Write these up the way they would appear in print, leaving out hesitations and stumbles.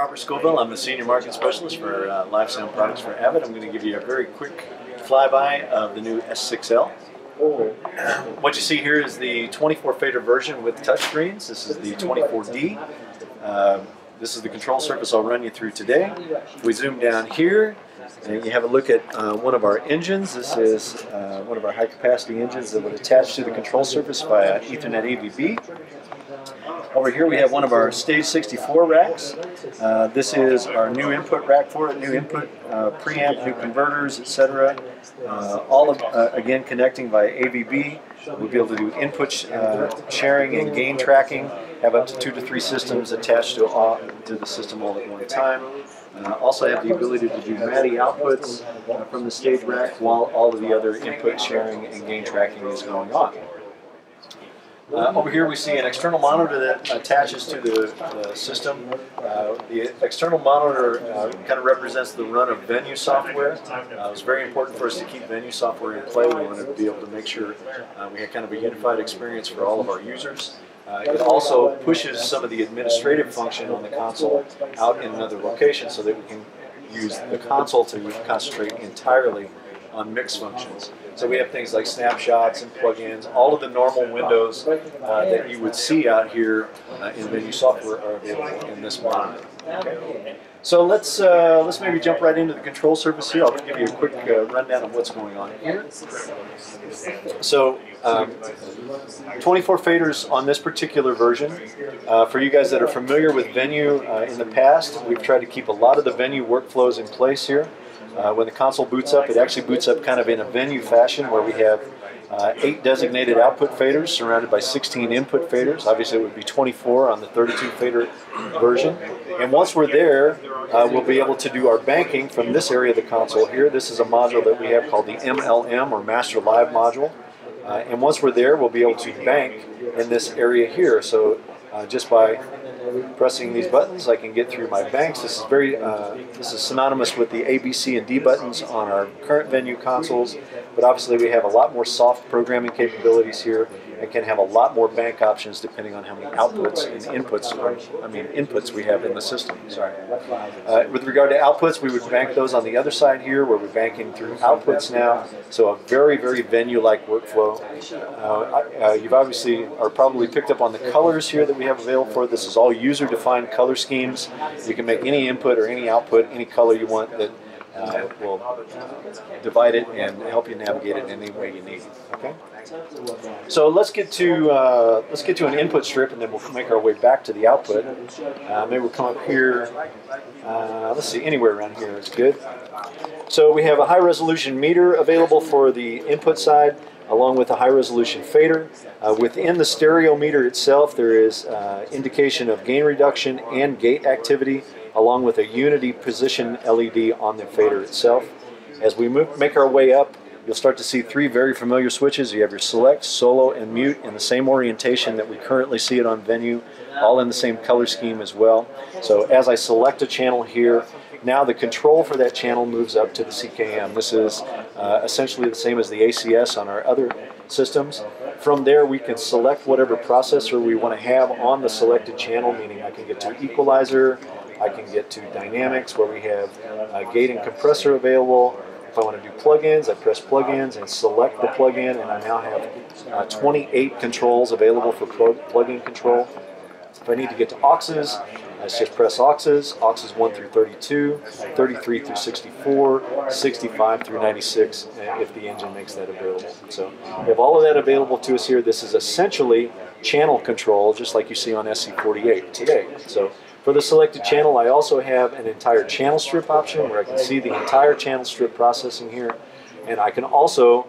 Robert Scovill. I'm the Senior Marketing Specialist for Live Sound Products for Avid. I'm going to give you a very quick flyby of the new S6L. What you see here is the 24 fader version with touchscreens. This is the 24D. This is the control surface I'll run you through today. If we zoom down here, and you have a look at one of our engines. This is one of our high capacity engines that would attach to the control surface via Ethernet AVB. Over here we have one of our Stage 64 racks. This is our new input rack for it, new input preamp, new converters, etc. All of, again, connecting via AVB. We'll be able to do input sharing and gain tracking, have up to 2 to 3 systems attached to the system all at one time. Also have the ability to do MADI outputs from the stage rack while all of the other input sharing and gain tracking is going on. Over here we see an external monitor that attaches to the system. The external monitor kind of represents the run of venue software. It was very important for us to keep venue software in play. We wanted to be able to make sure we had kind of a unified experience for all of our users. It also pushes some of the administrative function on the console out in another location so that we can use the console to concentrate entirely on mix functions. So we have things like snapshots and plugins. All of the normal windows that you would see out here in venue software are available in this monitor. Okay. So let's maybe jump right into the control surface here. I'll give you a quick rundown of what's going on here. So 24 faders on this particular version. For you guys that are familiar with venue in the past, we've tried to keep a lot of the venue workflows in place here. When the console boots up, it actually boots up kind of in a venue fashion where we have 8 designated output faders surrounded by 16 input faders. Obviously it would be 24 on the 32 fader version. And once we're there, we'll be able to do our banking from this area of the console here. This is a module that we have called the MLM, or Master Live module. And once we're there, we'll be able to bank in this area here. So just by pressing these buttons, I can get through my banks. This is synonymous with the A, B, C, and D buttons on our current venue consoles, but obviously we have a lot more soft programming capabilities here and can have a lot more bank options depending on how many outputs and inputs we have in the system. Sorry. With regard to outputs, we would bank those on the other side here, where we're banking through outputs now. So a very, very venue-like workflow. You've obviously probably picked up on the colors here that we have available for. This is all user-defined color schemes. You can make any input or any output, any color you want that will divide it and help you navigate it in any way you need. Okay. So let's get to an input strip, and then we'll make our way back to the output. Maybe we'll come up here. Let's see, anywhere around here is good. So we have a high-resolution meter available for the input side, along with a high-resolution fader. Within the stereo meter itself, there is indication of gain reduction and gate activity, along with a unity position LED on the fader itself. As we make our way up, you'll start to see 3 very familiar switches. You have your select, solo, and mute in the same orientation that we currently see it on venue, all in the same color scheme as well. So as I select a channel here, now the control for that channel moves up to the CKM. This is essentially the same as the ACS on our other systems. From there we can select whatever processor we want to have on the selected channel, meaning I can get to equalizer, I can get to dynamics where we have gate and compressor available. If I want to do plugins, I press plugins and select the plugin, and I now have 28 controls available for plugin control. If I need to get to auxes, I just press auxes 1 through 32, 33 through 64, 65 through 96, if the engine makes that available. So we have all of that available to us here. This is essentially channel control, just like you see on SC48 today. So for the selected channel, I also have an entire channel strip option where I can see the entire channel strip processing here. And I can also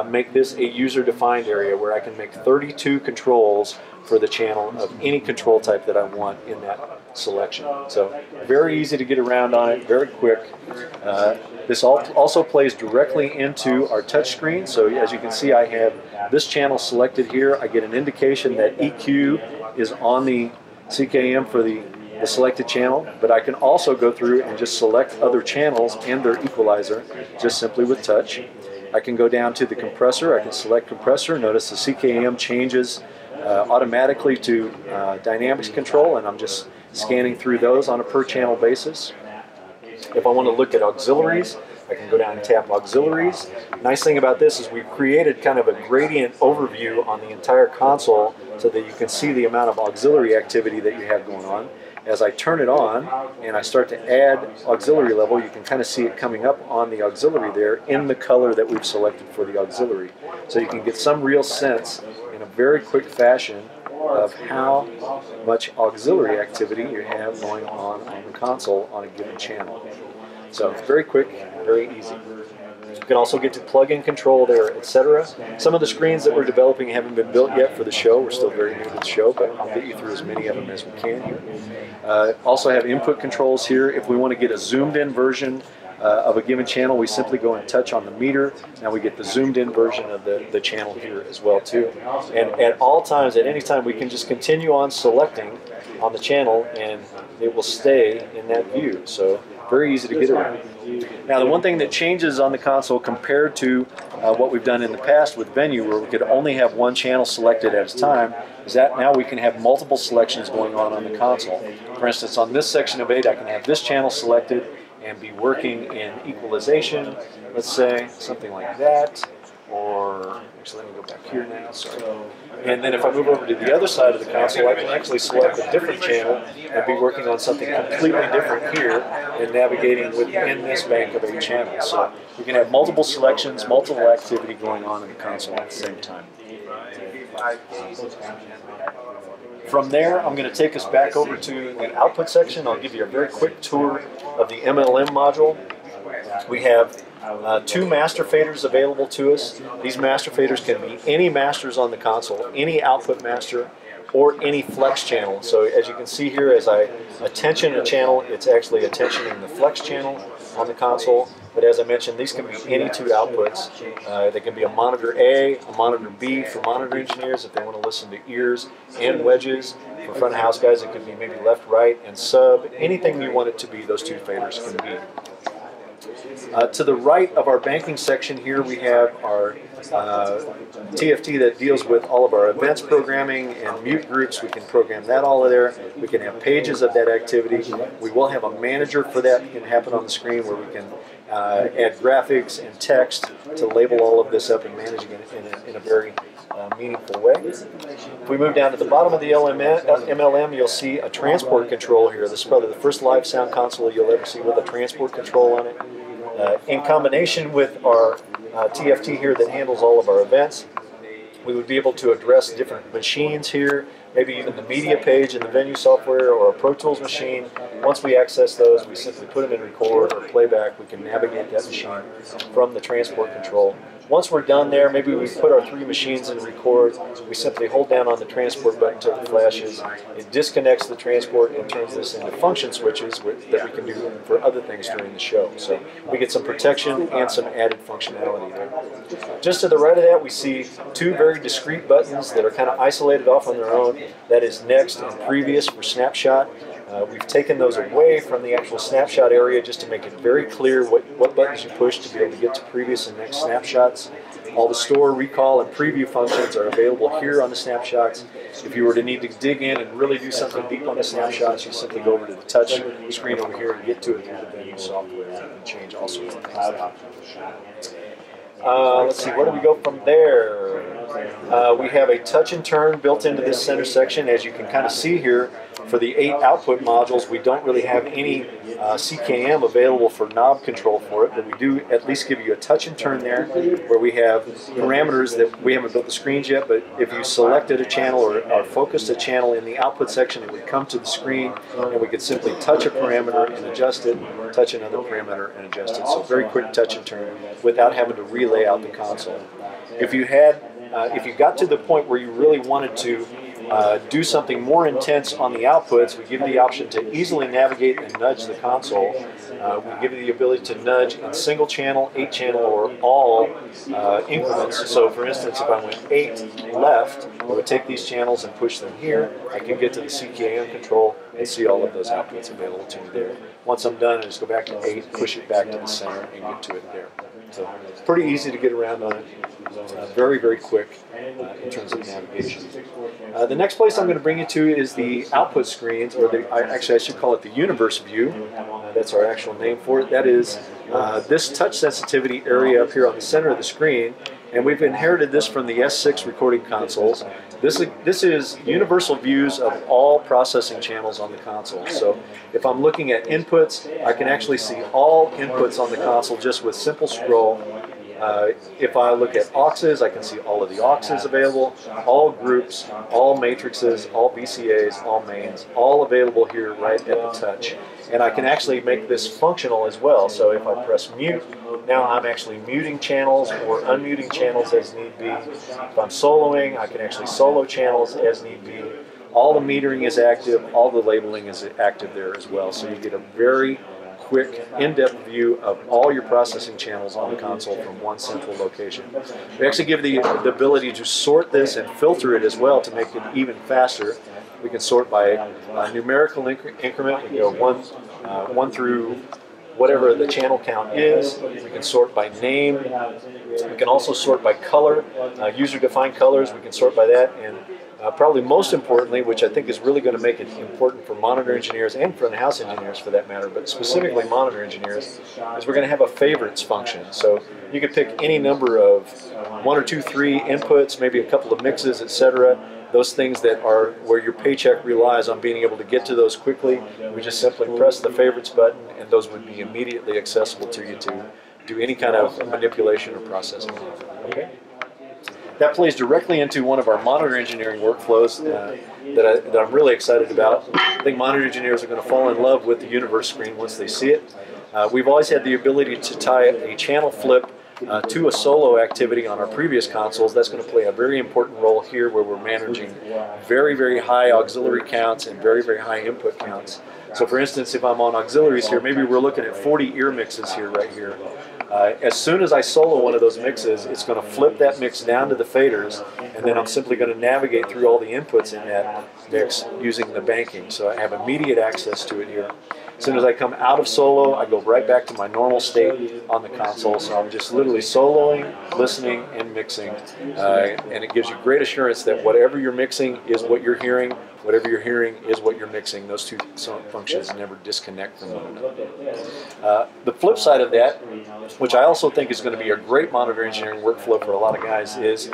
make this a user-defined area where I can make 32 controls for the channel of any control type that I want in that selection. So very easy to get around on it, very quick. This also plays directly into our touch screen. So as you can see, I have this channel selected here. I get an indication that EQ is on the CKM for the selected channel, but I can also go through and just select other channels and their equalizer just simply with touch. I can go down to the compressor. I can select compressor. Notice the CKM changes automatically to dynamics control, and I'm just scanning through those on a per channel basis. If I want to look at auxiliaries, I can go down and tap auxiliaries. Nice thing about this is we've created kind of a gradient overview on the entire console so that you can see the amount of auxiliary activity that you have going on. As I turn it on and I start to add auxiliary level, you can kind of see it coming up on the auxiliary there in the color that we've selected for the auxiliary. So you can get some real sense in a very quick fashion of how much auxiliary activity you have going on the console on a given channel. So it's very quick, very easy. You can also get to plug-in control there, etc. Some of the screens that we're developing haven't been built yet for the show. We're still very new to the show, but I'll get you through as many of them as we can here. Also have input controls here. If we want to get a zoomed-in version of a given channel, we simply go and touch on the meter. Now we get the zoomed-in version of the channel here as well too. And at all times, at any time, we can just continue on selecting on the channel, and it will stay in that view. So very easy to get around. Now the one thing that changes on the console compared to what we've done in the past with Venue, where we could only have one channel selected at a time, is that now we can have multiple selections going on the console. For instance, on this section of 8, I can have this channel selected and be working in equalization, let's say, something like that. Or, actually, let me go back here now, sorry. And then if I move over to the other side of the console, I can actually select a different channel and be working on something completely different here and navigating within this bank of 8 channels. So you can have multiple selections, multiple activity going on in the console at the same time. From there, I'm going to take us back over to the output section. I'll give you a very quick tour of the MLM module. We have 2 master faders available to us. These master faders can be any masters on the console, any output master, or any flex channel. So as you can see here, as I attention a channel, it's actually attentioning the flex channel on the console. But as I mentioned, these can be any 2 outputs. They can be a monitor A, a monitor B for monitor engineers if they want to listen to ears and wedges. For front of house guys, it could be maybe left, right, and sub. Anything you want it to be, those 2 faders can be. To the right of our banking section here, we have our TFT that deals with all of our events programming and mute groups. We can program that all there. We can have pages of that activity. We will have a manager for that can happen on the screen where we can add graphics and text to label all of this up and manage it in a very meaningful way. If we move down to the bottom of the MLM, you'll see a transport control here. This is probably the first live sound console you'll ever see with a transport control on it. In combination with our TFT here that handles all of our events, we would be able to address different machines here, maybe even the media page in the Venue software or a Pro Tools machine. Once we access those, we simply put them in record or playback. We can navigate that machine from the transport control. Once we're done there, maybe we put our 3 machines in record. We simply hold down on the transport button until it flashes. It disconnects the transport and turns this into function switches that we can do for other things during the show. So we get some protection and some added functionality there. Just to the right of that, we see 2 very discrete buttons that are kind of isolated off on their own. That is next and previous for snapshot. We've taken those away from the actual snapshot area just to make it very clear what buttons you push to be able to get to previous and next snapshots. All the store, recall, and preview functions are available here on the snapshots. If you were to need to dig in and really do something deep on the snapshots, you simply go over to the touch screen over here and get to it through the Venue software and change all sorts of things there. Let's see, where do we go from there? We have a touch and turn built into this center section. As you can kind of see here, for the 8 output modules, we don't really have any CKM available for knob control for it, but we do at least give you a touch and turn there where we have parameters that we haven't built the screens yet, but if you selected a channel or focused a channel in the output section, it would come to the screen and we could simply touch a parameter and adjust it, touch another parameter and adjust it. So very quick touch and turn without having to relay out the console. If you got to the point where you really wanted to do something more intense on the outputs, we give you the option to easily navigate and nudge the console. We give you the ability to nudge in single channel, 8 channel, or all increments. So for instance, if I went 8 left, I would take these channels and push them here. I can get to the CKM control and see all of those outputs available to me there. Once I'm done, I just go back to 8, push it back to the center, and get to it there. So pretty easy to get around on it. Very, very quick in terms of navigation. The next place I'm going to bring you to is the output screens, or actually I should call it the universe view. That's our actual name for it. That is this touch sensitivity area up here on the center of the screen, and we've inherited this from the S6 recording consoles. This is universal views of all processing channels on the console. So if I'm looking at inputs, I can actually see all inputs on the console just with simple scroll. If I look at auxes, I can see all of the auxes available, all groups, all matrices, all VCAs, all mains, all available here right at the touch. And I can actually make this functional as well. So if I press mute, now I'm actually muting channels or unmuting channels as need be. If I'm soloing, I can actually solo channels as need be. All the metering is active, all the labeling is active there as well. So you get a very quick, in-depth view of all your processing channels on the console from one central location. We actually give the ability to sort this and filter it as well to make it even faster. We can sort by numerical increment. We go one through whatever the channel count is. We can sort by name. We can also sort by color, user-defined colors. We can sort by that. And probably most importantly, which I think is really going to make it important for monitor engineers and front of house engineers for that matter, but specifically monitor engineers, is we're going to have a favorites function. So you could pick any number of 1 or 2, 3 inputs, maybe a couple of mixes, etc. Those things that are where your paycheck relies on being able to get to those quickly. We just simply press the favorites button and those would be immediately accessible to you to do any kind of manipulation or processing. Okay? That plays directly into one of our monitor engineering workflows that I'm really excited about. I think monitor engineers are going to fall in love with the universe screen once they see it. We've always had the ability to tie a channel flip to a solo activity on our previous consoles. That's going to play a very important role here where we're managing very, very high auxiliary counts and very, very high input counts. So for instance, if I'm on auxiliaries here, maybe we're looking at 40 ear mixes here, right here. As soon as I solo one of those mixes, it's going to flip that mix down to the faders, and then I'm simply going to navigate through all the inputs in that mix using the banking. So I have immediate access to it here. As soon as I come out of solo, I go right back to my normal state on the console. So I'm just literally soloing, listening, and mixing. And it gives you great assurance that whatever you're mixing is what you're hearing. Whatever you're hearing is what you're mixing. Those two functions never disconnect from one another. The flip side of that, which I also think is going to be a great monitor engineering workflow for a lot of guys, is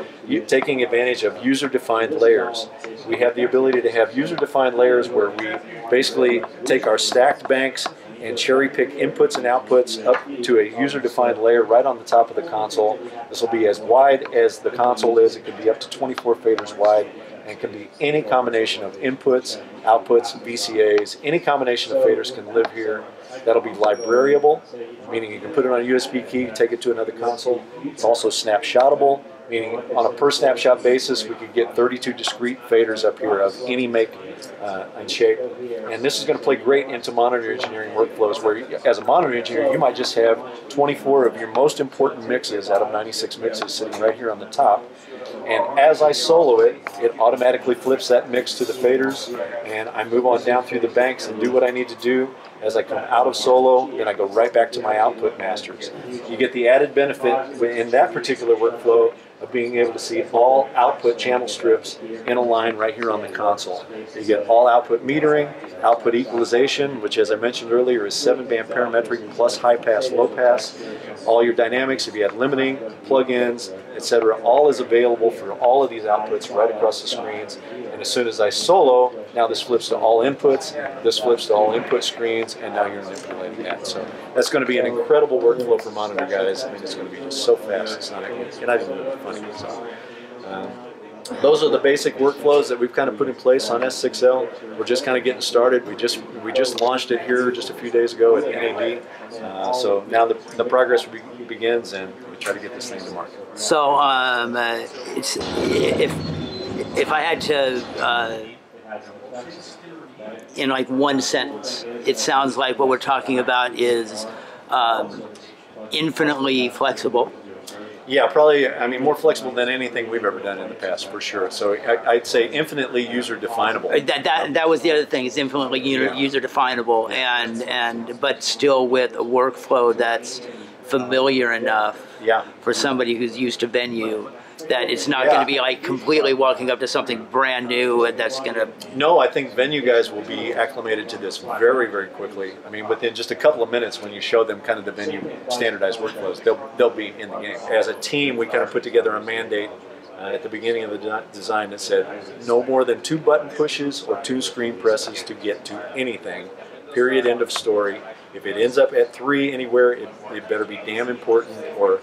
taking advantage of user-defined layers. We have the ability to have user-defined layers where we basically take our stacked banks and cherry pick inputs and outputs up to a user-defined layer right on the top of the console. This will be as wide as the console is. It can be up to 24 faders wide, and it can be any combination of inputs, outputs, VCAs. Any combination of faders can live here. That'll be librariable, meaning you can put it on a USB key, take it to another console. It's also snapshotable, meaning on a per snapshot basis, we could get 32 discrete faders up here of any make and shape. And this is going to play great into monitor engineering workflows where, as a monitor engineer, you might just have 24 of your most important mixes out of 96 mixes sitting right here on the top. And as I solo it, it automatically flips that mix to the faders, and I move on down through the banks and do what I need to do. As I come out of solo, then I go right back to my output masters. You get the added benefit in that particular workflow of being able to see all output channel strips in a line right here on the console. You get all output metering, output equalization, which as I mentioned earlier is 7-band parametric plus high pass, low pass. All your dynamics, if you have limiting, plugins, etc., all is available for all of these outputs right across the screens. And as soon as I solo, now this flips to all inputs, this flips to all input screens, and now you're manipulating that. So that's going to be an incredible workflow for monitor guys. I mean, it's going to be just so fast. It's not even funny. So, those are the basic workflows that we've kind of put in place on S6L. We're just kind of getting started. We just launched it here just a few days ago at NAB. So now the progress begins, and we try to get this thing to market. So if I had to, in like one sentence, it sounds like what we're talking about is infinitely flexible. Yeah, probably, I mean, more flexible than anything we've ever done in the past, for sure. So I'd say infinitely user-definable. That was the other thing, is infinitely user-definable, but still with a workflow that's familiar enough Yeah. for somebody who's used to venue that it's not going to be like completely walking up to something brand new and that's going to... No, I think venue guys will be acclimated to this very, very quickly. I mean, within just a couple of minutes when you show them kind of the venue standardized workflows, they'll be in the game. As a team, we kind of put together a mandate at the beginning of the design that said no more than 2 button pushes or 2 screen presses to get to anything. Period, end of story. If it ends up at 3 anywhere, it better be damn important or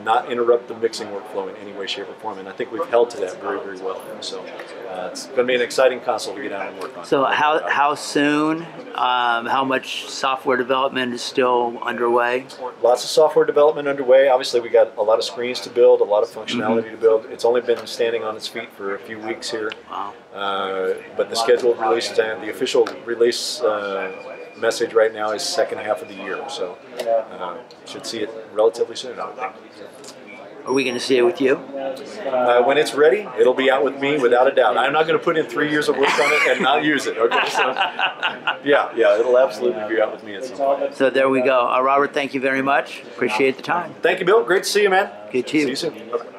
not interrupt the mixing workflow in any way, shape, or form. And I think we've held to that very, very well. So it's going to be an exciting console to get out and work on. So how soon, how much software development is still underway? Lots of software development underway. Obviously, we got a lot of screens to build, a lot of functionality to build. It's only been standing on its feet for a few weeks here. Wow. But the scheduled release time, the official release message right now is second half of the year. So should see it relatively soon, I would think. Are we going to see it with you? When it's ready, it'll be out with me without a doubt. I'm not going to put in 3 years of work on it and not use it. Okay, so yeah, it'll absolutely be out with me at some point. So there we go. Robert, thank you very much. Appreciate the time. Thank you, Bill. Great to see you, man. Good to See you soon. Bye-bye.